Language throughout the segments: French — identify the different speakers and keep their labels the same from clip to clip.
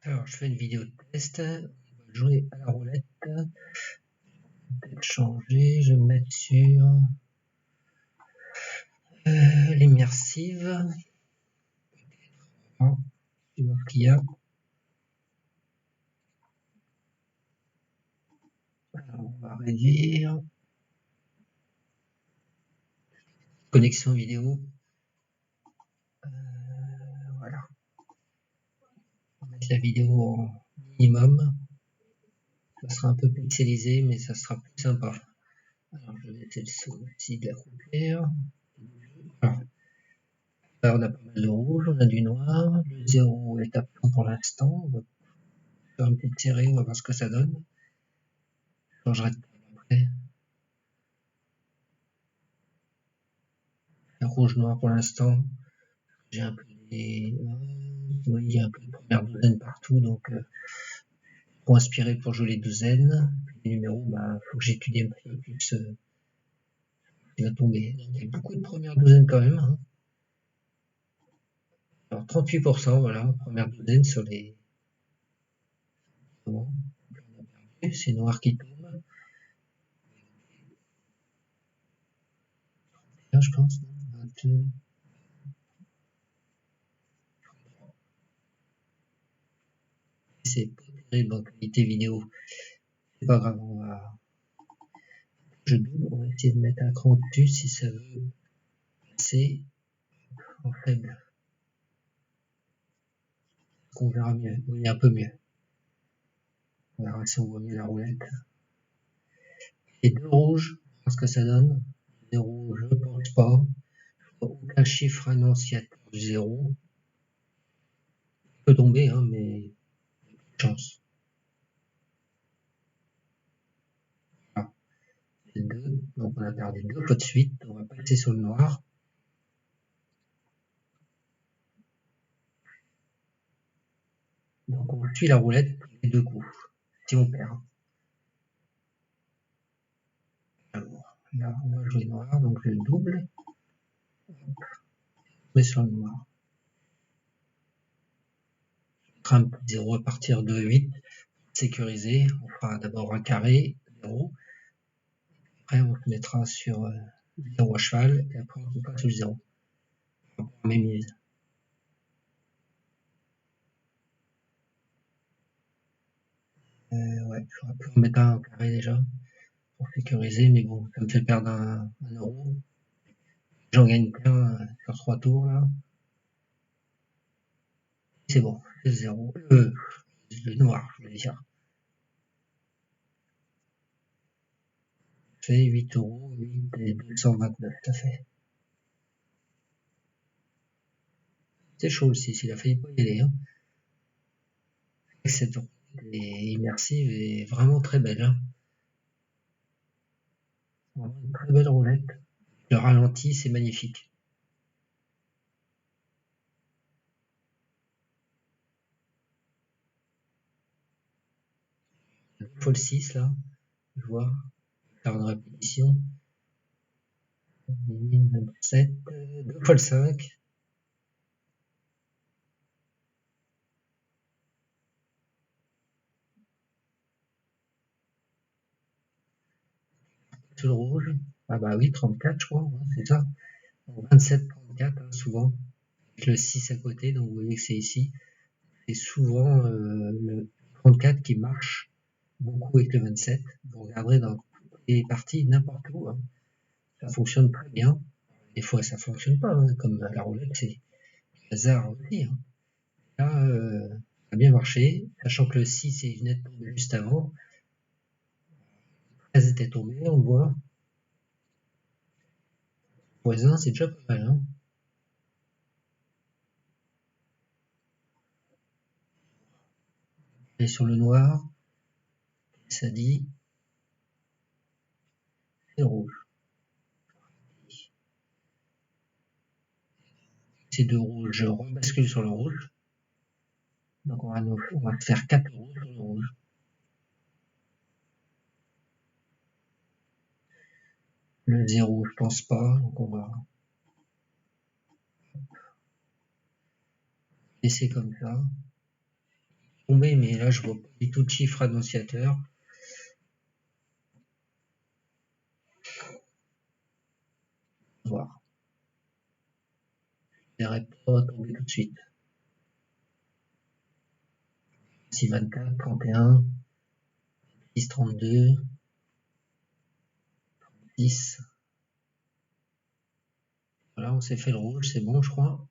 Speaker 1: Alors, je fais une vidéo de test. On va jouer à la roulette. Peut-être changer. Je vais me mettre sur l'immersive. Tu vois ce qu'il y a. Alors, on va réduire. Connexion vidéo. Voilà. On va mettre la vidéo en minimum. Ça sera un peu pixelisé, mais ça sera plus sympa. Alors, je vais essayer le saut aussi de la couper. Alors, là, on a pas mal de rouge, on a du noir. Le 0 est absent pour l'instant. On va faire une petite série, on va voir ce que ça donne. Je changerai de table après. Le rouge-noir pour l'instant. J'ai un peu des... oui, il y a un peu de première douzaine partout, donc pour inspirer pour jouer les douzaines. Les numéros, bah, faut que j'étudie un peu plus ce qui va tomber. Donc, il y a beaucoup de premières douzaines quand même. Hein. Alors 38%, voilà, première douzaine sur les... Bon, c'est noir qui tombe. Là, je pense. 22. C'est pas terrible en qualité vidéo. C'est pas grave, on va... Je double, on va essayer de mettre un cran dessus si ça veut passer en faible. On verra mieux. Oui, un peu mieux. On verra si on voit mieux la roulette. Et deux rouges, ce que ça donne. 0, je pense pas. Aucun chiffre annonciateur du 0. Il peut tomber, hein, mais chance. Voilà. C'est 2. Donc on a perdu 2 fois de suite. On va passer sur le noir. Donc on suit la roulette les deux coups. Si on perd. Alors là, on va jouer noir, donc je double. Mais sur le noir. Un petit 0 à partir de 8. Sécurisé. On fera d'abord un carré, 0. Après, on se mettra sur 0 à cheval. Et après, on passe sur le 0. On va prendre mes mises. Ouais, j'aurais pu en mettre un au carré déjà. Pour sécuriser, mais bon, ça me fait perdre un euro. J'en gagne plein sur 3 tours là. C'est bon, c'est 0. Le noir, je veux dire. Ça fait 8 euros, 8 et 229, ça fait. C'est chaud le 6, il a failli pas y aller. Hein. Cette roulette est immersive et vraiment très belle. Hein. Vraiment une très belle roulette. Le ralenti, c'est magnifique. Deux fois le 6 là, je vois. Faire une répétition. 27, 2 fois le 5. Sur le rouge. Ah bah oui, 34 je crois, hein, c'est ça. 27, 34 hein, souvent. Avec le 6 à côté, donc vous voyez que c'est ici. C'est souvent le 34 qui marche beaucoup avec le 27. Vous regarderez dans les parties, n'importe où. Hein. Ça fonctionne très bien. Des fois, ça fonctionne pas, hein, comme la roulette, c'est hasard aussi. Hein. Là, ça a bien marché, sachant que le 6 est venu de tomber juste avant. Elles étaient tombées, on le voit. Voisin, c'est déjà pas mal. Hein. Et sur le noir, ça dit, c'est le rouge. C'est de rouge, je rebascule sur le rouge. Donc on va faire 4 euros sur le rouge. Le 0, je pense pas, donc on va laisser comme ça. tombé, mais là je vois pas du tout de chiffre annonciateur. Voir. Je ne verrai pas tomber tout de suite. 6, 24, 31, 6, 32, 10. Voilà, on s'est fait le rouge, c'est bon, je crois.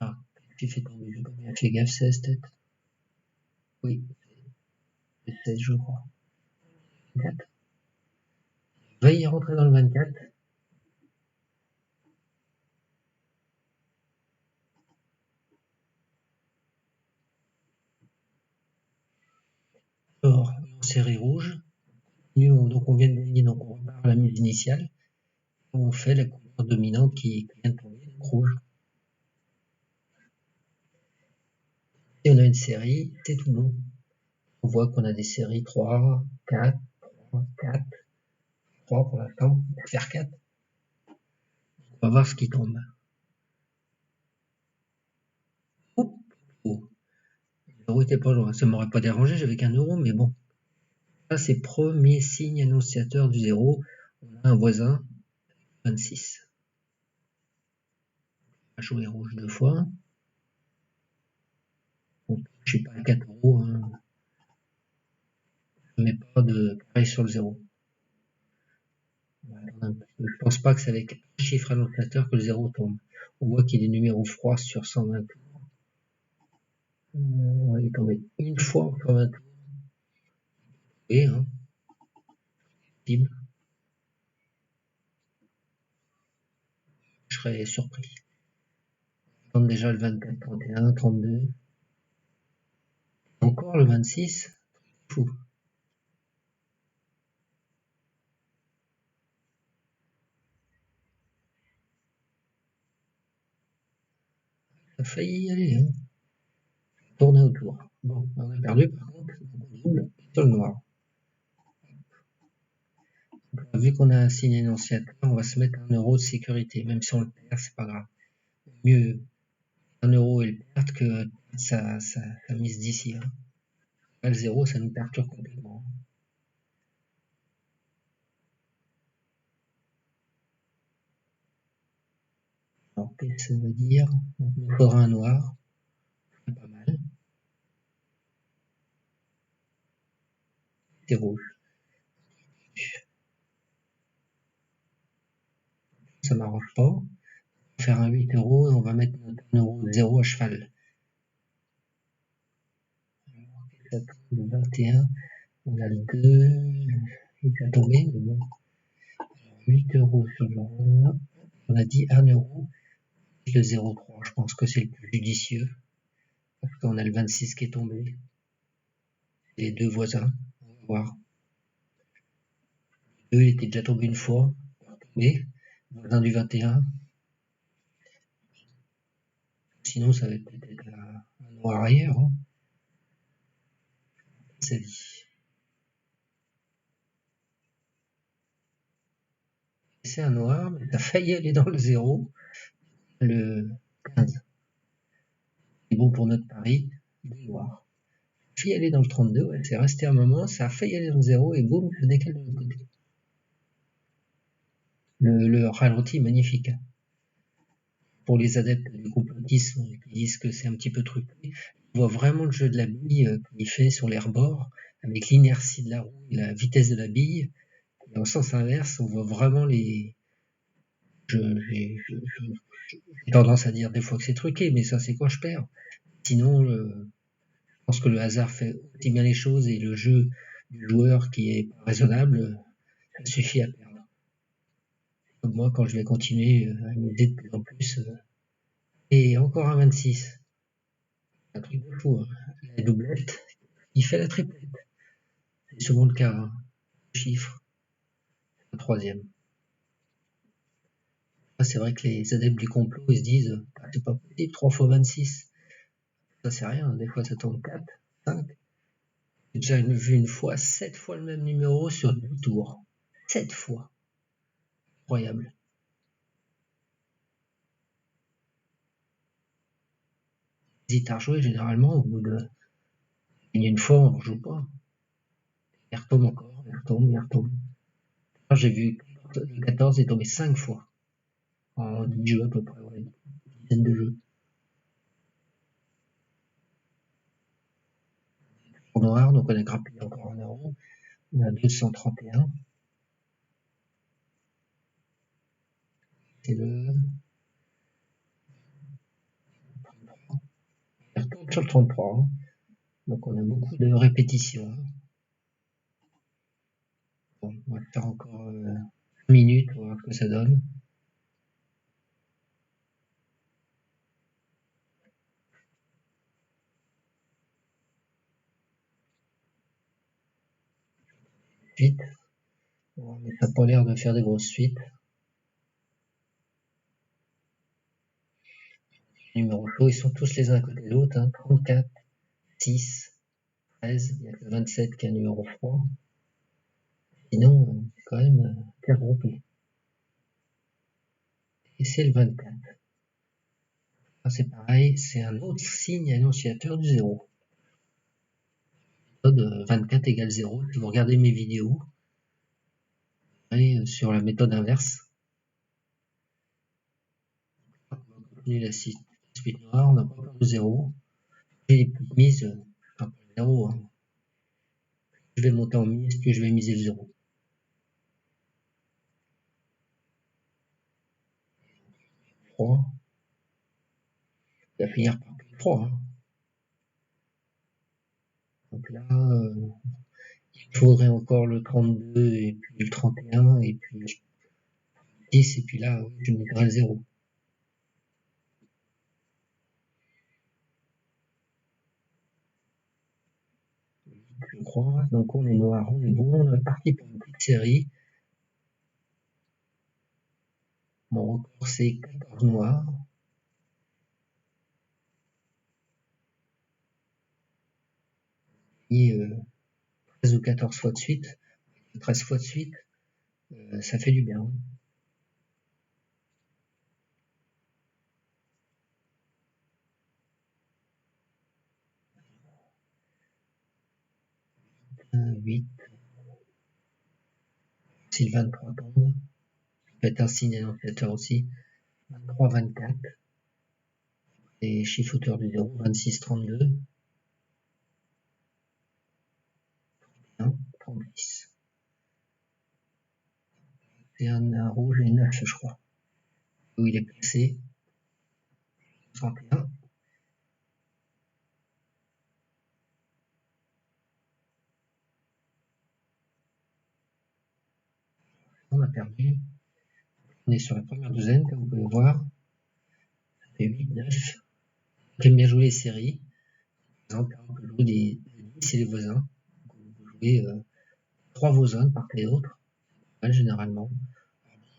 Speaker 1: Ah, j'ai fait tomber, j'ai pas bien fait gaffe, 16 peut-être. Oui, c'est 16, je crois. 24. Va y rentrer dans le 24. Alors, en série rouge, donc on vient de gagner, donc on repart à la mise initiale. On fait la couleur dominante qui vient de tomber, donc rouge. Et on a une série, c'est tout bon. On voit qu'on a des séries 3, 4, 3, 4, 3 pour l'instant, on va faire 4. On va voir ce qui tombe. Oh, oh. L'euro était pas loin, ça m'aurait pas dérangé, j'avais qu'un euro, mais bon. Là, c'est premier signe annonciateur du zéro. On a un voisin, 26. On va jouer rouge 2 fois. Bon, je suis pas à 4 euros, hein. Je mets pas de carré sur le zéro. Je pense pas que c'est avec un chiffre annonciateur que le zéro tombe. On voit qu'il est numéro froid sur 120 tours. Il est tombé une fois en 120 tours. Et, hein, je serais surpris. On tombe déjà le 24, 31, 32. Encore le 26. Fou. Ça a failli y aller, hein. Tourner autour. Bon, on a perdu par contre. On double sur le noir. Vu qu'on a un signe annonciateur, on va se mettre un euro de sécurité. Même si on le perd, c'est pas grave. Mieux 1 euro et le perdre que sa mise d'ici. Hein. Là, le zéro, ça nous perturbe complètement. Alors, qu'est-ce que ça veut dire? Il nous faudra un noir. Pas mal. C'est rouge. Ça m'arrange pas. On va faire un 8 euros et on va mettre notre 1 euro 0 à cheval. Alors, ça tombe le 21. On a le 2. Il va tomber, mais bon. 8 euros sur le rond. On a dit 1 euro. Le 0,3, je pense que c'est le plus judicieux. Parce qu'on a le 26 qui est tombé. Les deux voisins. On va voir. Le 2, il était déjà tombé une fois. Mais, voisin du 21. Sinon, ça va peut-être être un noir ailleurs. Hein. C'est dit. C'est un noir, mais ça a failli aller dans le 0. Le 15. C'est bon pour notre pari. Le noir. Ça a failli aller dans le 32. Ouais, c'est resté un moment. Ça a failli aller dans le 0 et boum, ça décale de l'autre côté. Le ralenti est magnifique. Pour les adeptes du complotisme qui disent que c'est un petit peu truqué, on voit vraiment le jeu de la bille qu'il fait sur les rebords, avec l'inertie de la roue et la vitesse de la bille. Et en sens inverse, on voit vraiment les... J'ai tendance à dire des fois que c'est truqué, mais ça c'est quand je perds. Sinon, je pense que le hasard fait aussi bien les choses et le jeu du joueur qui est raisonnable, ça suffit à perdre. Comme moi, quand je vais continuer à miser de plus en plus. Et encore un 26. Un truc de fou. Hein. La doublette, il fait la triplette. C'est souvent le cas. Hein. Chiffre, un troisième. C'est vrai que les adeptes du complot, ils se disent c'est pas possible, 3 fois 26. Ça, c'est rien. Des fois, ça tombe 4, 5. J'ai déjà vu une fois 7 fois le même numéro sur 10 tours. 7 fois. Incroyable. J'hésite à rejouer généralement au bout de une fois, on ne joue pas. Il retombe encore, il retombe, il retombe. Alors, j'ai vu le 14 est tombé 5 fois. En 10 jeux à peu près, ouais, une dizaine de jeux. En noir, donc on a grappillé encore 1 €. On a 231. C'est le 33. Il retombe sur le 33. Hein. Donc on a beaucoup de répétitions. Bon, on va faire encore 1 minute pour voir ce que ça donne. Suite. Bon, mais ça n'a pas l'air de faire des grosses suites. Les numéros chauds, ils sont tous les uns à côté de l'autre. Hein. 34, 6, 13. Il n'y a que 27 qui a un numéro froid. Sinon, c'est quand même très groupé. Et c'est le 24. Ah, c'est pareil, c'est un autre signe annonciateur du 0. Méthode 24 égale 0. Si vous regardez mes vidéos, vous verrez sur la méthode inverse. On va continuer la suite noire, on n'a pas peur de 0. J'ai les petites mises, enfin pas le 0. Hein. Je vais monter en mise, puis je vais miser le 0. 3. Il va finir par 3. Hein. Donc là, il faudrait encore le 32 et puis le 31 et puis le 10 et puis là, je mettrai le 0. Je crois. Donc on est noir, on est bon, on est parti pour une petite série. Mon record c'est 14 noirs. Et 13 ou 14 fois de suite, 13 fois de suite, ça fait du bien. 8. Si le 23 tombe, ça peut être un signe annonciateur aussi. 23, 24. Et chiffre auteur du 0, 26, 32. 31, 36. C'est un rouge et 9, je crois. Où il est placé. 31. On a perdu. On est sur la première douzaine, comme vous pouvez voir. Ça fait 8, 9. J'aime bien jouer les séries. Par exemple, on peut jouer des 10 et les voisins. Donc, on peut jouer 3 voisins par et d'autres. Généralement.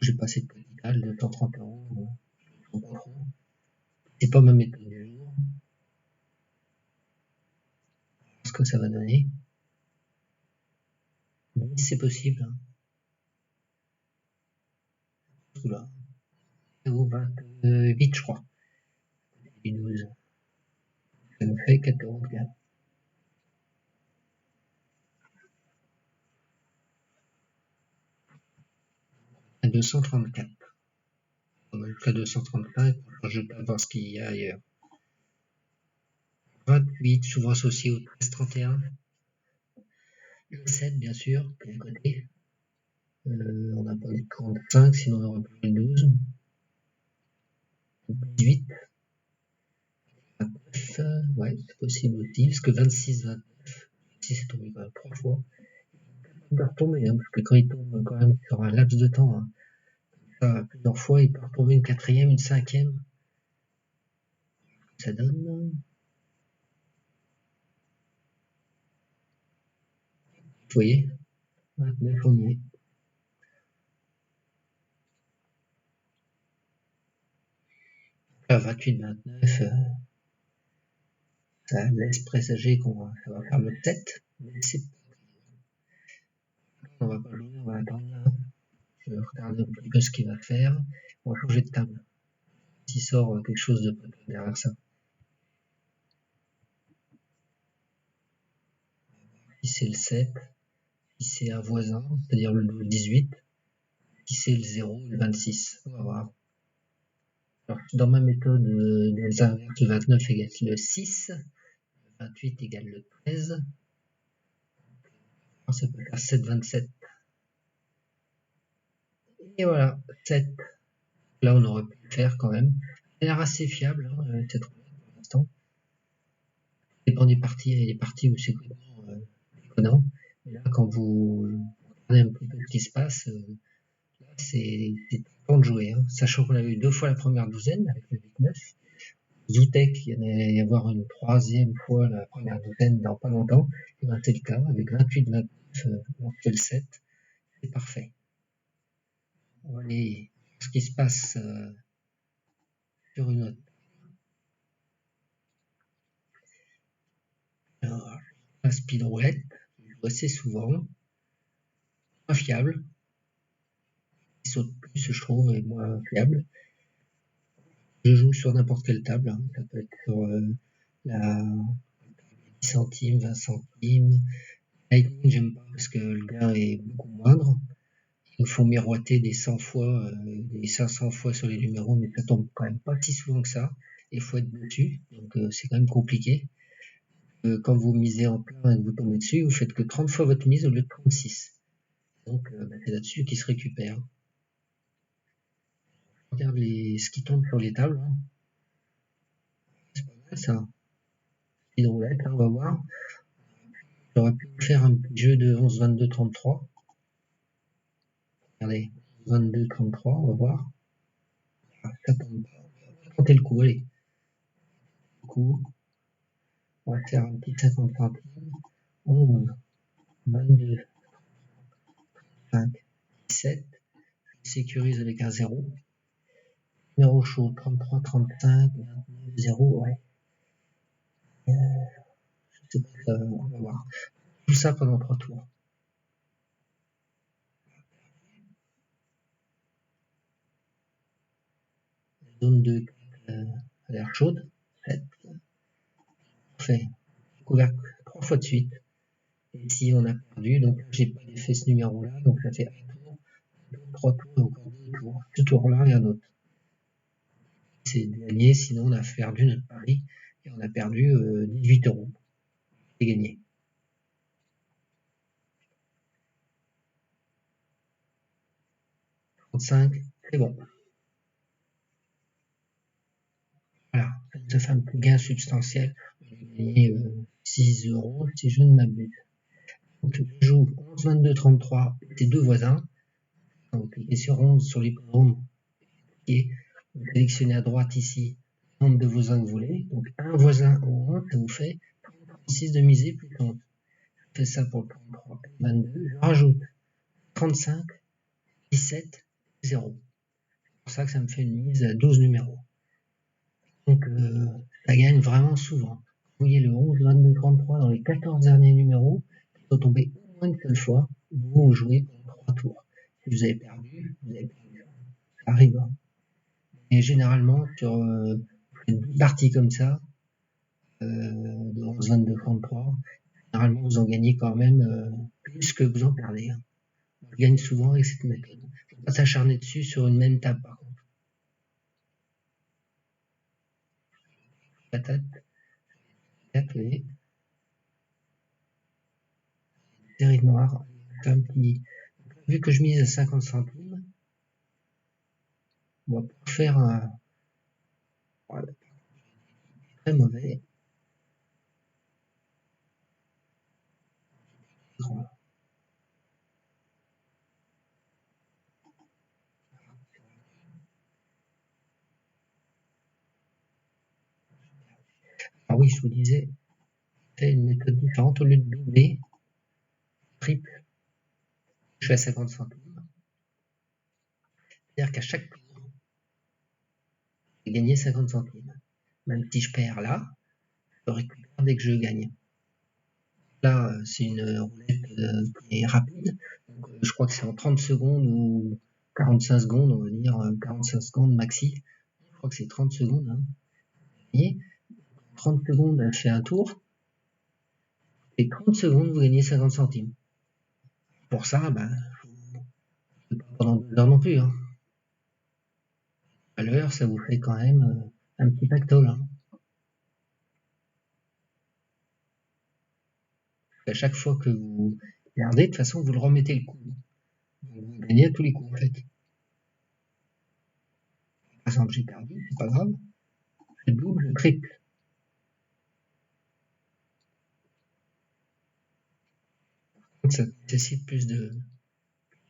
Speaker 1: J'ai passé de capital de 130 €. C'est pas ma méthode du jour. Ce que ça va donner. Mais c'est possible. Oula. 28, je crois. Et 12. Ça nous fait 4 € de gain. 234. On va jusqu'à 235. Je vais pas voir ce qu'il y a ailleurs. 28, souvent associé au 13-31. Le 7, bien sûr, qui est à côté. On n'a pas eu 45, sinon on aurait pu le 12. 18. 29, ouais, c'est possible aussi, parce que 26, 29, si c'est tombé quand même 3 fois. Il peut retomber, hein, parce que quand il tombe quand même sur un laps de temps, hein, ça, plusieurs fois, il peut retomber une 4e, une 5e. Ça donne. Vous voyez, 29, on y est. Là, 28, 29, ça laisse présager ça va faire le 7, mais c'est on va pas jouer, on va attendre là. Je vais regarder un petit peu ce qu'il va faire. On va changer de table. S'il sort quelque chose de derrière ça. c'est le 7, si c'est un voisin, c'est-à-dire le 18, si c'est le 0, le 26. On va voir. Alors, dans ma méthode des inverses, le 29 égale le 6, le 28 égale le 13. Alors, ça peut faire 7, 27. Et voilà, 7. Là, on aurait pu le faire quand même. Elle a l'air assez fiable, hein, cette roulette pour l'instant. Ça dépend des parties. Il y a des parties où c'est complètement déconnant. Mais là, quand vous regardez un petit peu ce qui se passe, là, c'est temps de jouer. Hein. Sachant qu'on a eu 2 fois la première douzaine avec le 8-9. Je doutais qu'il y allait y avoir une 3e fois la première douzaine dans pas longtemps. Et ben, c'est le cas. Avec 28-29, on fait le 7. C'est parfait. On va aller voir ce qui se passe sur une autre. Alors, la speed roulette, je joue assez souvent. Pas fiable. Il saute plus, je trouve, et moins fiable. Je joue sur n'importe quelle table. Hein. Ça peut être sur la 10 centimes, 20 centimes. Lightning, j'aime pas parce que le gain est beaucoup moindre. Il faut miroiter des 100 fois, des 500 fois sur les numéros, mais ça tombe quand même pas si souvent que ça. Il faut être dessus, donc c'est quand même compliqué. Quand vous misez en plein et que vous tombez dessus, vous faites que 30 fois votre mise au lieu de 36. Donc c'est là-dessus qu'il se récupère. Regarde ce qui tombe sur les tables. Hein. C'est pas mal ça. Petite roulette, hein, on va voir. J'aurais pu faire un petit jeu de 11, 22, 33. Regardez, 22, 33, on va voir. Ah, ça tombe pas. On va tenter le coup, allez. Le coup. On va faire un petit 50 centimes. 11, 22, 5, 17. Je sécurise avec un 0. Numéro chaud, 33, 35, 29, 0, ouais. Je sais pas, on va voir. Tout ça pendant 3 tours. La zone 2 a l'air chaude. 7. Parfait. Couvert 3 fois de suite. Et si on a perdu, donc j'ai pas fait ce numéro-là, donc ça fait un tour, 3 tours et encore 2 tours. Ce tour-là et un autre. C'est gagné, sinon on a perdu notre pari et on a perdu 18 €. C'est gagné. C'est bon. Voilà, ça fait un petit gain substantiel. On a gagné 6 € si je ne m'abuse. Donc je joue 11, 22, 33, c'est 2 voisins. Donc cliquez sur 11 sur l'hippodrome et vous sélectionnez à droite ici le nombre de voisins que vous voulez. Donc un voisin au 11, ça vous fait 36 de misée plus 11. Je fais ça pour le 33 et 22. Je rajoute 35, 17, 0. C'est pour ça que ça me fait une mise à 12 numéros. Donc ça gagne vraiment souvent. Vous voyez le 11, 22, 33 dans les 14 derniers numéros, qui sont tombés au moins une seule fois, vous jouez pendant 3 tours. Si vous avez perdu, vous avez perdu. Ça arrive. Hein. Et généralement, sur une partie comme ça, de 11, 22, 33, généralement vous en gagnez quand même plus que vous en perdez. Hein. On gagne souvent avec cette méthode. Il ne faut pas s'acharner dessus sur une même table par contre. Patate, 4, et série noire, un petit. Vu que je mise à 50 centimes, on va pouvoir faire un. Voilà. Très mauvais. Grand. Ah oui, je vous disais, c'est une méthode différente. Au lieu de doubler, triple, je fais à 50 centimes. C'est-à-dire qu'à chaque tour, j'ai gagné 50 centimes. Même si je perds là, je récupère dès que je gagne. Là, c'est une roulette qui est rapide. Donc, je crois que c'est en 30 secondes ou 45 secondes, on va dire 45 secondes maxi. Je crois que c'est 30 secondes. Hein. Et 30 secondes, elle fait un tour. Et 30 secondes, vous gagnez 50 centimes. Pour ça, c'est pas pendant 2 heures non plus. Hein. À l'heure, ça vous fait quand même un petit pactole. Hein. À chaque fois que vous perdez, de toute façon, vous le remettez le coup. Donc, vous gagnez à tous les coups, en fait. Par exemple, j'ai perdu, c'est pas grave. Je double, je triple. Ça nécessite plus de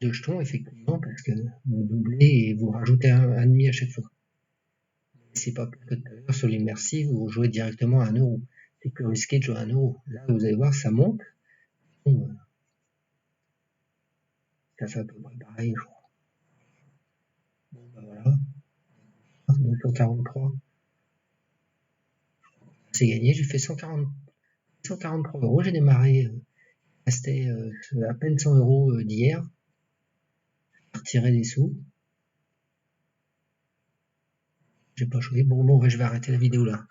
Speaker 1: jetons, effectivement, parce que vous doublez et vous rajoutez un demi à chaque fois. C'est pas plus que tout à l'heure sur l'immersive où vous jouez directement à 1 euro. C'est plus risqué de jouer à 1 euro. Là, vous allez voir, ça monte. Bon, ça fait à peu près pareil, je crois. Bon, voilà. 243. C'est gagné. J'ai fait 143 euros. J'ai démarré. Il restait à peine 100 euros d'hier. J'ai retiré des sous. J'ai pas joué. Bon, je vais arrêter la vidéo là.